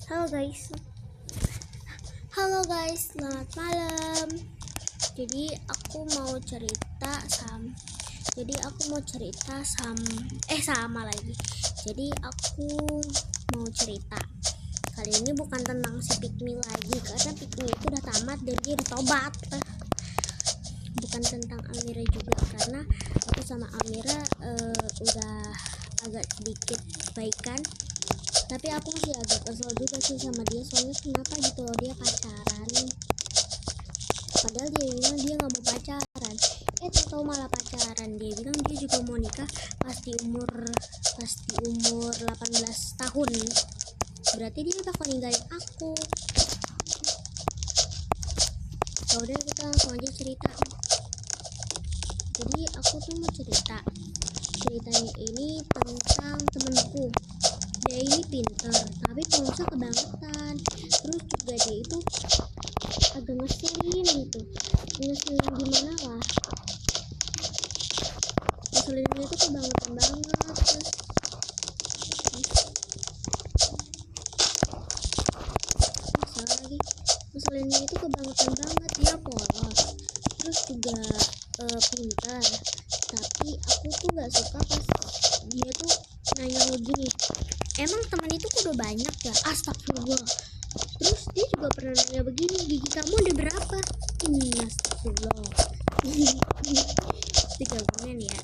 Halo guys. Halo guys, selamat malam. Jadi aku mau cerita sama lagi. Jadi aku mau cerita. Kali ini bukan tentang si Pikmi lagi, karena Pikmi itu udah tamat dan dia ditobat. Bukan tentang Amira juga, karena aku sama Amira udah agak sedikit baikan. Tapi aku masih agak kesel juga sih sama dia, soalnya kenapa gitu loh dia pacaran, padahal dia bilang dia nggak mau pacaran. Tahu malah pacaran. Dia bilang dia juga mau nikah pasti umur 18 tahun. Berarti dia bakal ninggalin aku. Ya udah, kita langsung aja cerita. Jadi aku tuh mau ceritanya ini tentang temenku. Dia ini pinter, tapi pulsa kebangetan. Terus juga dia itu agak ngeselin gitu. Ngeselin gimana lah? Ngeselinnya itu kebangetan banget. Ngeselinnya itu kebangetan banget. Dia polos, terus juga pintar. Tapi aku tuh gak suka pas dia tuh nanya begini, emang teman itu udah banyak ya? Astagfirullah. Terus dia juga pernah nanya begini, gigi kamu ada berapa? Astagfirullah. 3 bulan ya.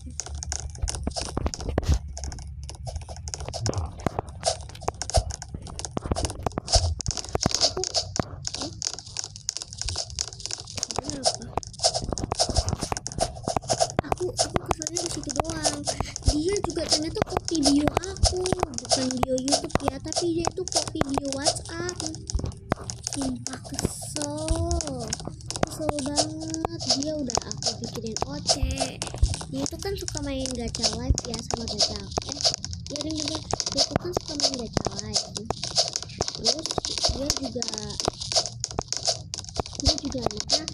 Aku keselnya di situ doang. Dia juga ternyata copy bio aku, bukan bio YouTube ya, tapi dia tuh copy bio WhatsApp. Sumpah kesel banget. Dia udah aku bikinin OC. Dia tuh kan suka main gacha live ya, sama gacha ya dengar. Dia tuh kan suka main gacha live. Terus dia juga anaknya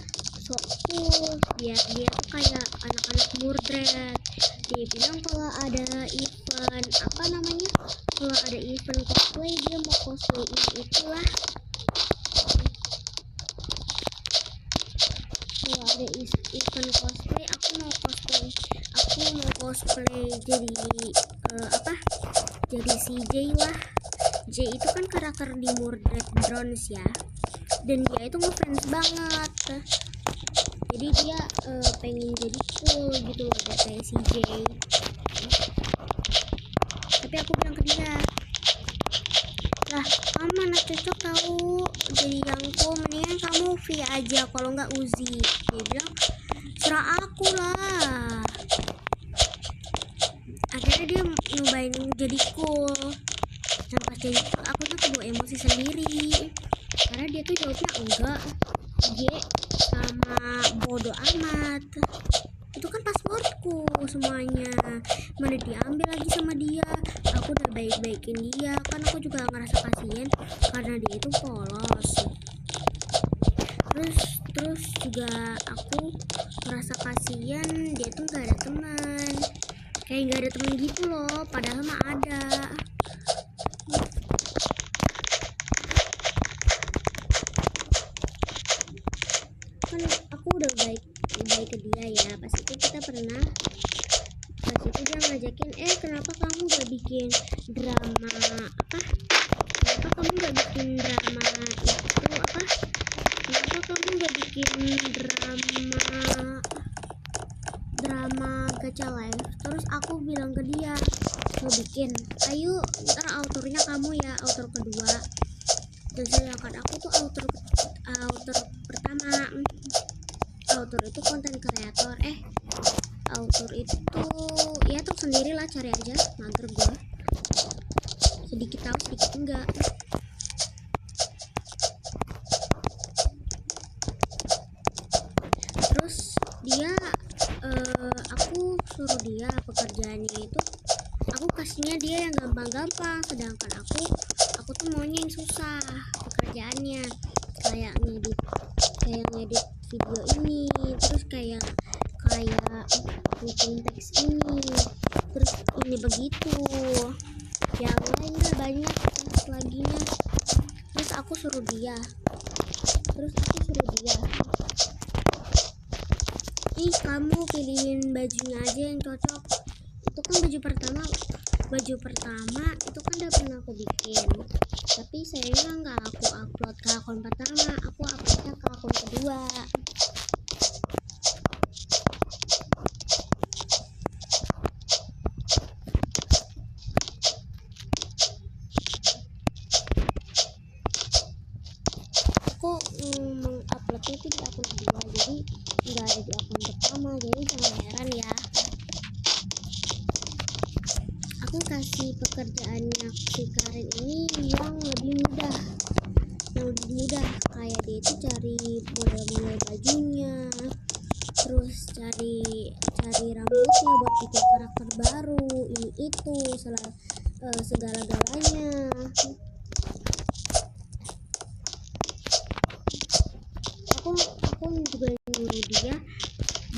sok cool. Dia tuh kayak anak-anak murdred. Dia bilang kalau ada event cosplay, dia mau cosplay itulah. Kalau ada event cosplay, aku mau cosplay jadi jadi si J lah. J itu kan karakter di Murdred Bronze ya, dan dia itu ngefans banget. Jadi dia pengen jadi cool gitu loh, kayak si J. Tapi aku bilang ke dia, lah kamu mana cocok tahu jadi yang cool, mendingan kamu V aja, kalau nggak Uzi. Dia bilang serah aku lah. Akhirnya dia nyobain jadi cool. Dan pas jadi cool, aku tuh kebawa emosi sendiri, karena dia tuh jawabnya enggak, J sama bodoh amat. Itu kan passwordku semuanya, mana diambil lagi sama dia. Aku udah baik-baikin dia, kan aku juga ngerasa kasihan karena dia itu polos. Terus juga aku ngerasa kasihan dia tuh gak ada teman, kayak gak ada teman gitu loh, padahal mah ada. Kan aku udah baik ke dia ya. Pas itu dia ngajakin, kenapa kamu gak bikin drama kenapa kamu gak bikin drama gacha live. Terus aku bilang ke dia, mau bikin, ayo ntar autornya kamu ya, autor kedua. Dan sedangkan aku tuh autor pertama. Autor itu konten kreator, autor itu ya tahu sendiri lah, cari aja, mager gue, sedikit tahu sedikit enggak. Terus dia aku suruh dia pekerjaannya itu, aku kasihnya dia yang gampang-gampang, sedangkan aku tuh maunya yang susah pekerjaannya, kayak ngedit video ini, terus kayak bikin teks ini, terus ini begitu, yang lainnya banyak laginya. suruh dia ih, kamu pilihin bajunya aja yang cocok. Itu kan baju pertama itu kan udah pernah aku bikin, tapi sayangnya nggak aku upload ke akun pertama, aku uploadnya ke akun kedua. Aku menguploadnya itu di akun kedua, jadi nggak ada di akun pertama, jadi jangan heran ya. Aku kasih pekerjaannya si Karin ini yang lebih mudah, kayak dia itu cari model bajunya, terus cari rambutnya buat bikin karakter baru, ini itu segala-galanya. Aku juga nyuruh dia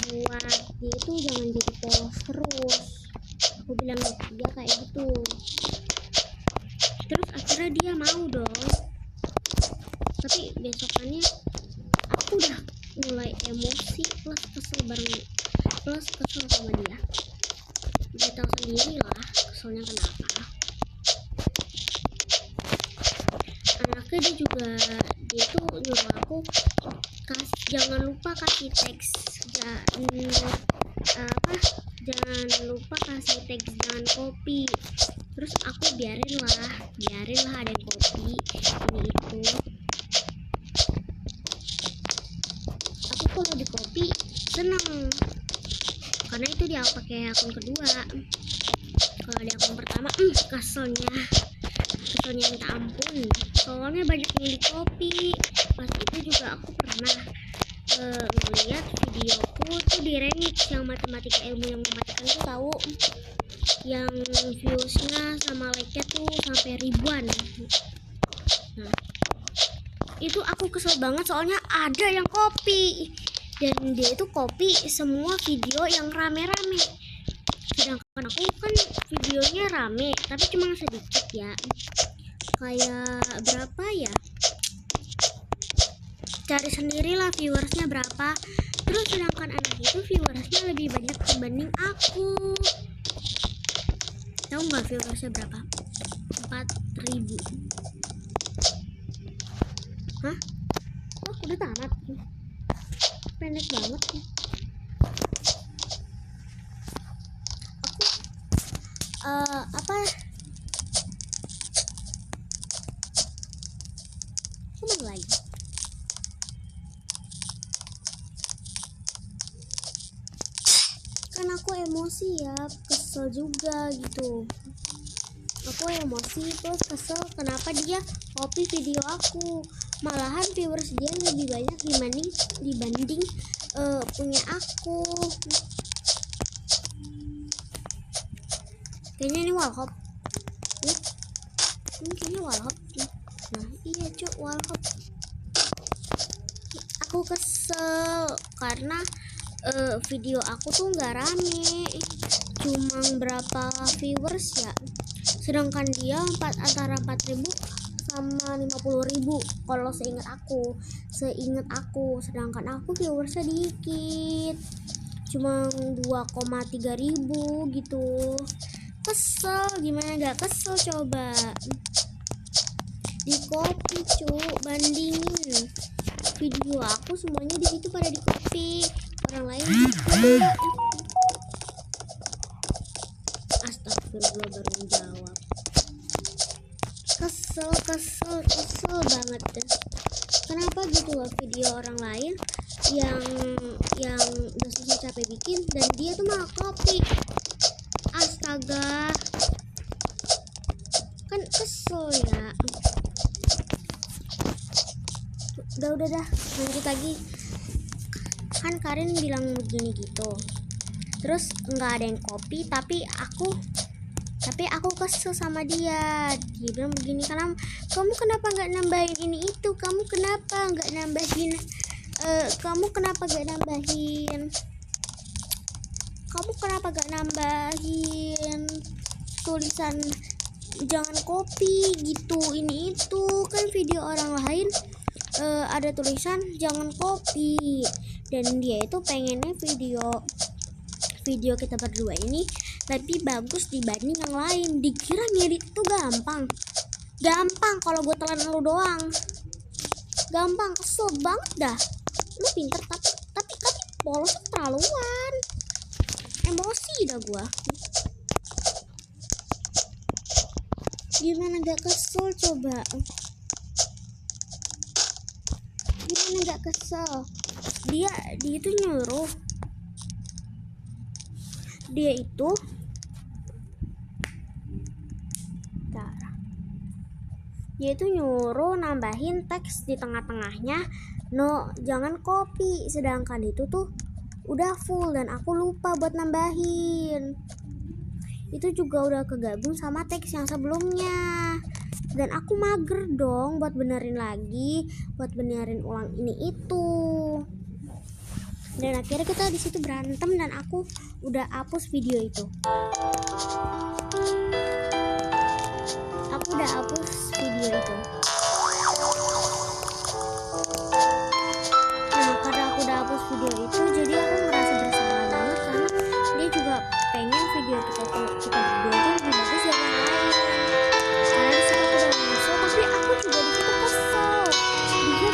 buat dia itu jangan jadi polos terus. Aku bilang dia kayak gitu, terus akhirnya dia mau dong. Tapi besokannya aku udah mulai emosi plus kesel sama dia. Dia tahu sendiri lah keselnya kenapa. Anaknya dia tuh nyuruh aku jangan lupa kasih teks, jangan copy. Terus aku biarin lah ada yang copy ini itu. Aku kalau di copy seneng karena itu dia pakai akun kedua. Kalau di akun pertama keselnya minta ampun, soalnya banyak yang di copy. Pas itu juga aku pernah ngeliat videoku tuh di remix yang ilmu yang mematikan tuh, tahu, yang viewsnya sama like-nya tuh sampai ribuan. Nah itu aku kesel banget, soalnya ada yang copy, dan dia itu copy semua video yang rame-rame, sedangkan aku kan videonya rame tapi cuma sedikit ya, kayak berapa ya, cari sendirilah viewersnya berapa. Terus sedangkan anak itu viewersnya lebih banyak dibanding aku. Tahu nggak viewersnya berapa? 4.000. Hah? Oh, udah tamat. Pendek banget nih. Apa? Kemana lagi? Kan aku emosi ya, kesel juga gitu. Aku emosi terus kesel kenapa dia copy video aku, malahan viewers dia lebih banyak dibanding punya aku. Kayaknya ini wallhop nih, ini kayaknya wallhop. Nah iya cuk, wallhop. Aku kesel karena video aku tuh nggak rame, cuma berapa viewers ya, sedangkan dia antara 4.000 sama 50.000 kalau seingat aku, sedangkan aku viewersnya dikit, cuma 2,3 ribu gitu. Kesel, gimana gak kesel coba. Di copy cuk, bandingin video aku semuanya di situ pada di copy, orang lain gitu. Astagfirullah, baru menjawab. Kesel banget deh. Kenapa gitu loh video orang lain yang udah susah capek bikin dan dia tuh malah copy. Astaga, kan kesel ya. Udah lanjut lagi. Kan Karin bilang begini gitu, terus nggak ada yang copy, tapi aku kesel sama dia. Dia bilang begini, kamu kenapa nggak nambahin ini itu, kamu kenapa nggak nambahin tulisan jangan copy gitu, ini itu kan video orang lain ada tulisan jangan copy, dan dia itu pengennya video kita berdua ini lebih bagus dibanding yang lain. Dikira ngedit itu gampang kalau gue telan lu doang, gampang. Kesel banget dah, lu pinter tapi polos terlaluan, emosi dah gua. Gimana gak kesel coba, gimana gak kesel. Dia itu nyuruh, dia itu nyuruh nambahin teks di tengah-tengahnya, no jangan copy, sedangkan itu tuh udah full dan aku lupa buat nambahin. Itu juga udah kegabung sama teks yang sebelumnya, dan aku mager dong buat benerin ulang ini itu. Dan akhirnya kita di situ berantem dan aku udah hapus video itu. Nah, karena aku udah hapus video itu, jadi aku ngerasa bersalah banget karena dia juga pengen video kita berdua tuh lebih bagus dari yang lain. Karena disitu aku udah nyesel, tapi aku juga disitu kesel. Dia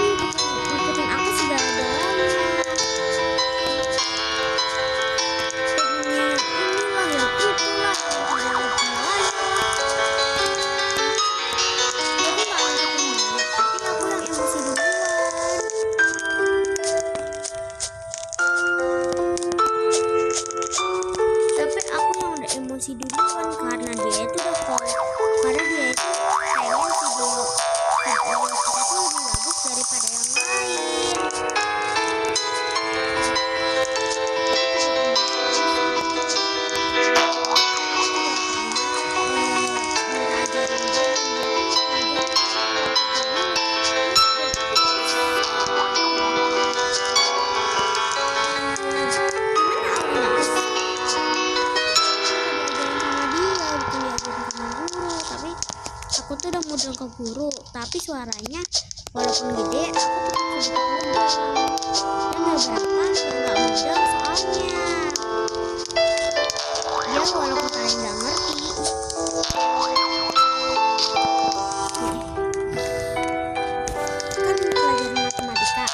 ngikutin aku segala-galanya. Pengennya inilah yang itulah yang segala-galanya. Emosi duluan karena dia itu udah karena dia itu pengen video kita tuh lebih bagus daripada yang lain. Aku tuh udah modal ke guru, tapi suaranya walaupun gede aku tetap sudah modal. Dan beberapa yang gak modal soalnya dia walaupun kalian gak ngerti. Kan pelajaran matematika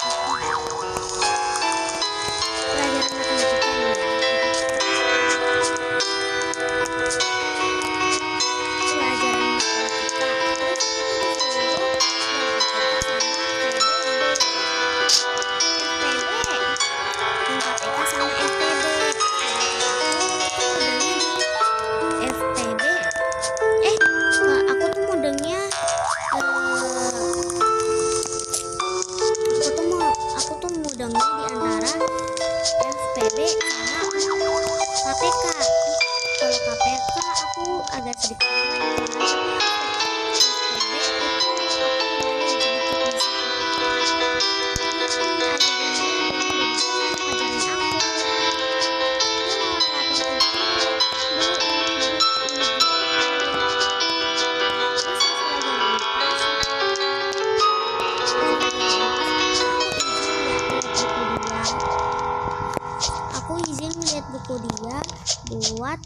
agak sedikit aku izin lihat buku dia buat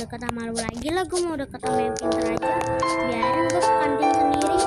deket sama lu lagi lah. Gue mau deket sama yang pinter aja. Biarin gue ke kantin sendiri.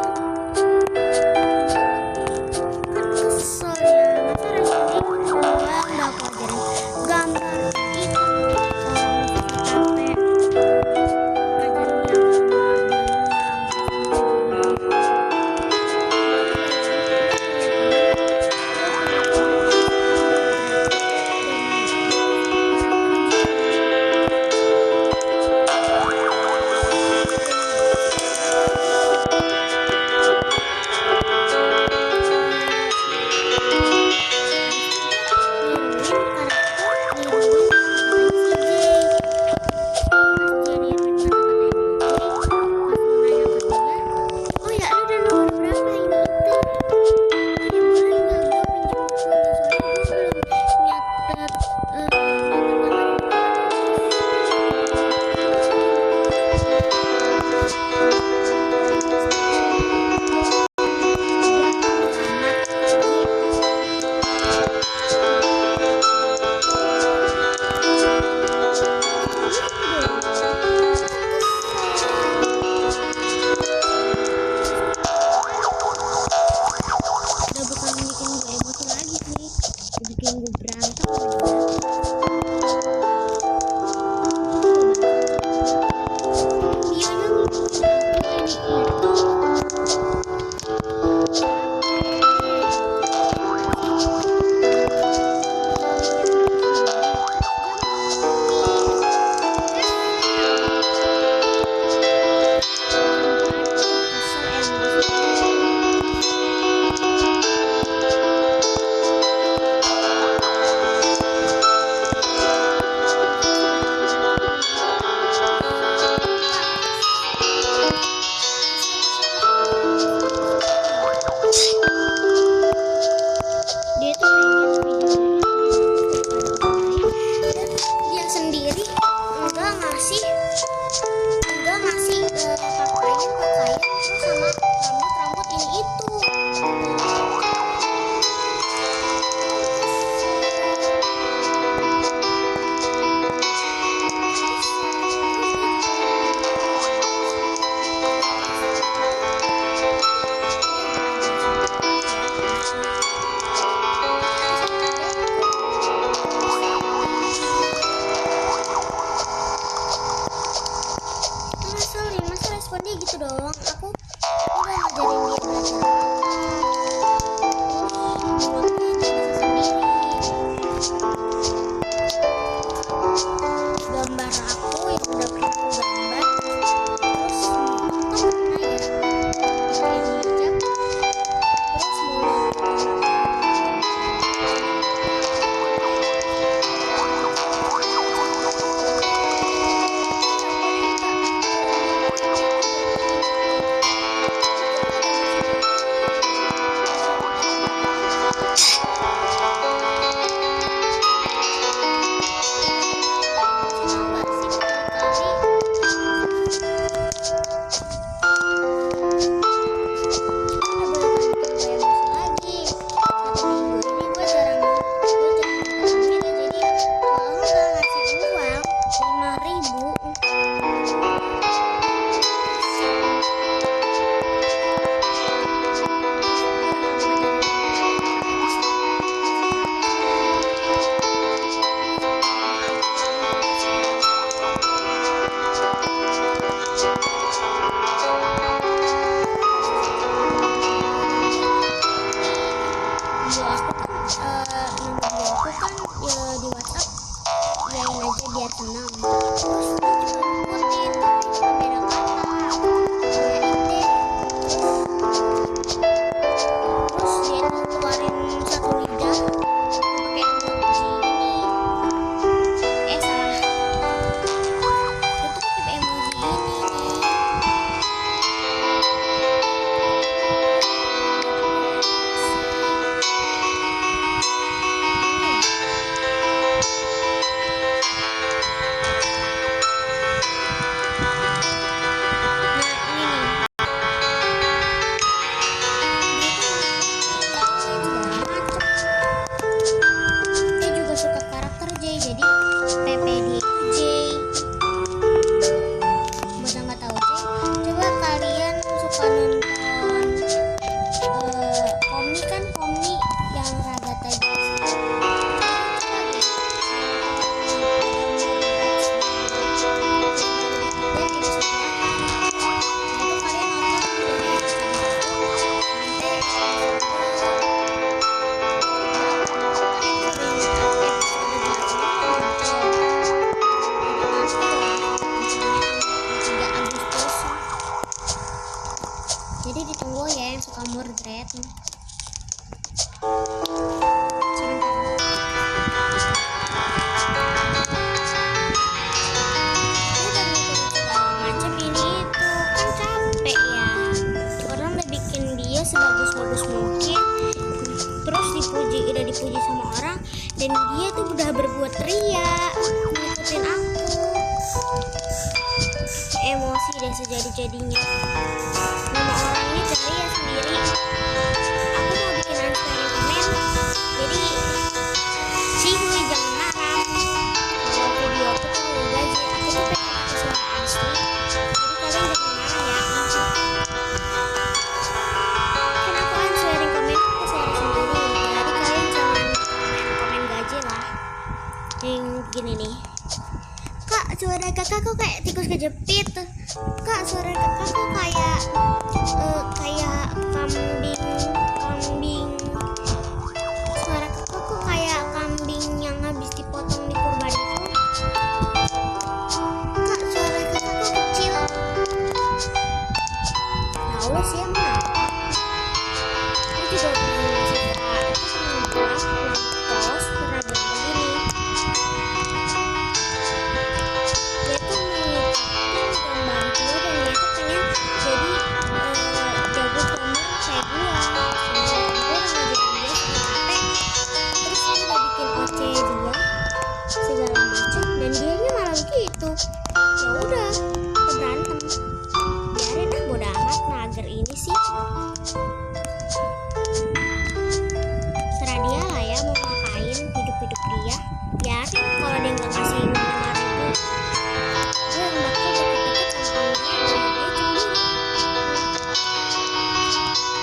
Kan kesel ya, masa responnya doang udah aku ajarin gambar itu capek ajarin dia dipuji sama orang, dan dia tuh udah berbuat ria ngikutin aku. Emosi deh sejadi-jadinya. Nama orangnya cari ya sendiri. Aku mau bikin unsharing komen, jadi sih jangan marah. Kalau video aku tuh enggak sih, aku tuh pengen pakai suara asli, jadi kalian jangan marah ya. Kenapa unsharing komen aku share sendiri, jadi kalian jangan komen gaji lah. Yang gini nih, Kak, suara kakak kok kayak tikus kejepit. Kak, suara kakak kok kayak kambing. Suara kakak kok kayak kambing yang habis dipotong di kurban itu. Kak, suara kakak kok kecil. Ya Allah sih, emang apa? Aku juga pernah ngasih Kak, itu temen gue post pernah bilang begini. Dia tuh mengucapkan bantu dan dia tuh pengen jadi jago gambar kayak gue. Sedangkan gue udah ngajarin dia sampai capek, terus dia udah bikin OC dia segala macam, dan dianya malah begitu. Ya udah, kita berantem. Biarin ah, bodo amat, nager ini sih. Serah dia lah ya mau ngapain, hidup-hidup dia. Biarin, kalau dia nggak kasih uang 5.000, gue yang bakal deket-deket sama Angga dan dia cemburu.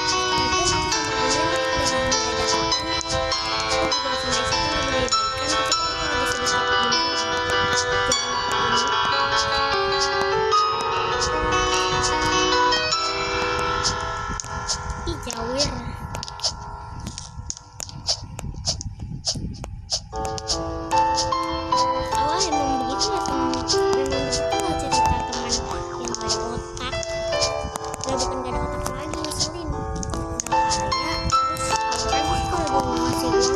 Itu aku sama Angga udah mulai dapatan. Aku juga sama Isa udah mulai baikan, tapi aku lagi sedikit gimana ya, jangan ih jawir. Awal emang begitu ya temen, memang begitulah cerita teman yang gak ada otak. Udah bukan gak ada otak lagi, ngeselin. Udah kaya, terus apa lagi kalau dia mau ngasih uang.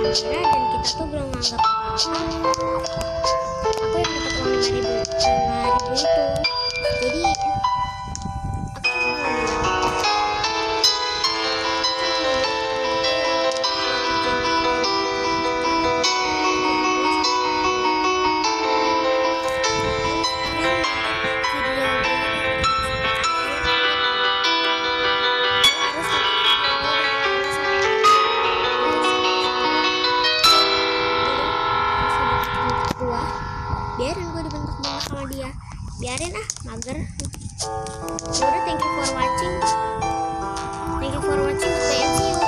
Amira dan kita tuh belum nganggap apa-apa, aku yang dapat uang 5.000 itu. Jadi aku biarin gue dibentak-bentak sama dia, biarin ah, mager. Yaudah, thank you for watching, see you.